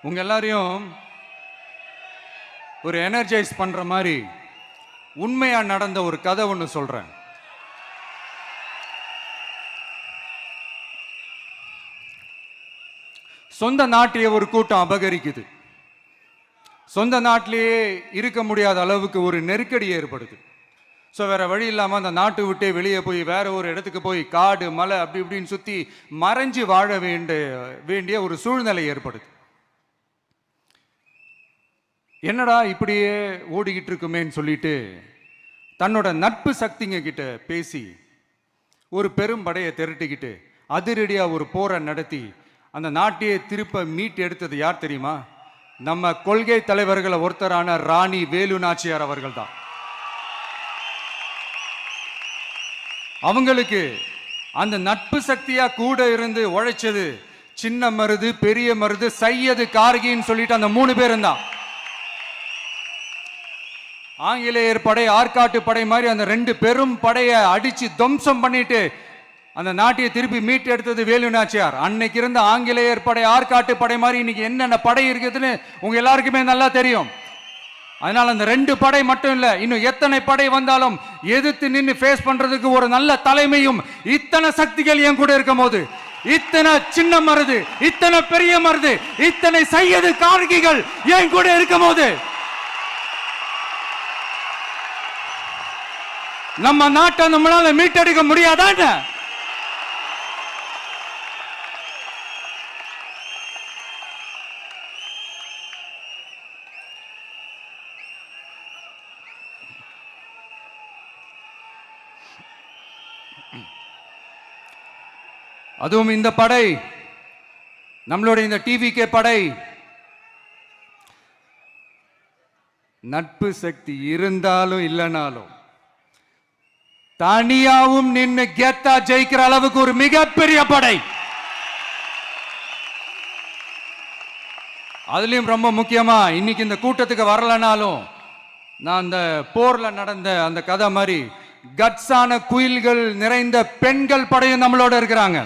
உங்க எல்லாரையும் ஒரு எனர்ஜைஸ் பண்ற மாதிரி உண்மையா நடந்த ஒரு கதை ஒன்று சொல்றேன். சொந்த நாட்டையே ஒரு கூட்டம் அபகரிக்குது. சொந்த நாட்டிலேயே இருக்க முடியாத அளவுக்கு ஒரு நெருக்கடி ஏற்படுது. ஸோ வேற வழி இல்லாமல் அந்த நாட்டை விட்டே வெளியே போய் வேற ஒரு இடத்துக்கு போய் காடு மலை அப்படி இப்படின்னு சுற்றி மறைஞ்சு வாழ வேண்டிய ஒரு சூழ்நிலை ஏற்படுது. என்னடா இப்படியே ஓடிக்கிட்டு இருக்குமேன்னு சொல்லிட்டு தன்னோட நட்பு சக்திங்க கிட்ட பேசி ஒரு பெரும் படையை திரட்டிக்கிட்டு அதிரடியாக ஒரு போரை நடத்தி அந்த நாட்டையே திருப்ப மீட்டு எடுத்தது யார் தெரியுமா? நம்ம கொள்கை தலைவர்களை ஒருத்தரான ராணி வேலு நாச்சியார் அவர்கள் தான். அவங்களுக்கு அந்த நட்பு சக்தியா கூட இருந்து உழைச்சது சின்ன மருது, பெரிய மருது, சையது, கார்கின்னு சொல்லிட்டு அந்த 3 பேரும் தான். ஆங்கிலேயர் படை, ஆற்காட்டு படை மாதிரி அந்த 2 பெரும் படையை அடிச்சு துவம்சம் பண்ணிட்டு அந்த நாட்டையை திருப்பி மீட்டு எடுத்தது வேலு நாச்சியார். அன்னைக்கு இருந்த ஆங்கிலேயர் படை, ஆற்காட்டு படை மாதிரி இன்னைக்கு என்னென்ன படை இருக்குதுன்னு உங்க எல்லாருக்குமே நல்லா தெரியும். அதனால அந்த 2 படை மட்டும் இல்ல, இன்னும் எத்தனை படை வந்தாலும் எதிர்த்து நின்று ஃபேஸ் பண்றதுக்கு ஒரு நல்ல தலைமையும் இத்தனை சக்திகள் என் கூட இருக்கும் போது, இத்தனை சின்ன மருது, இத்தனை பெரிய மருது, இத்தனை சையது கார்கிகள் என் கூட இருக்கும் போது நம்ம நாட்டை நம்மளால மீட்டெடுக்க முடியாதா? அதுவும் இந்த படை, நம்மளுடைய இந்த டிவிகே படை, நட்பு சக்தி இருந்தாலும் இல்லைனாலும் தனியாவும் நின்று கெத்தா ஜெயிக்கிற அளவுக்கு ஒரு மிகப்பெரிய படை. அதுலயும் ரொம்ப முக்கியமா இன்னைக்கு இந்த கூட்டத்துக்கு வரலனாலும் நான் அந்த போர்ல நடந்த அந்த கதை மாதிரி கட்ஸான குயில்கள் நிறைந்த பெண்கள் படையும் நம்மளோட இருக்கிறாங்க.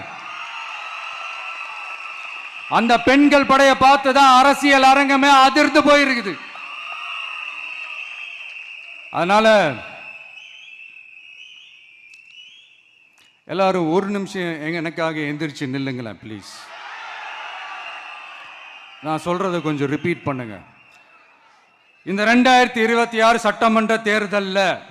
அந்த பெண்கள் படையை பார்த்துதான் அரசியல் அரங்கமே அதிர்ந்து போயிருக்குது. அதனால எல்லாரும் ஒரு நிமிஷம் எனக்காக எந்திரிச்சு நில்லுங்களேன் ப்ளீஸ். நான் சொல்றதை கொஞ்சம் ரிப்பீட் பண்ணுங்க. இந்த 2026 சட்டமன்ற தேர்தலில்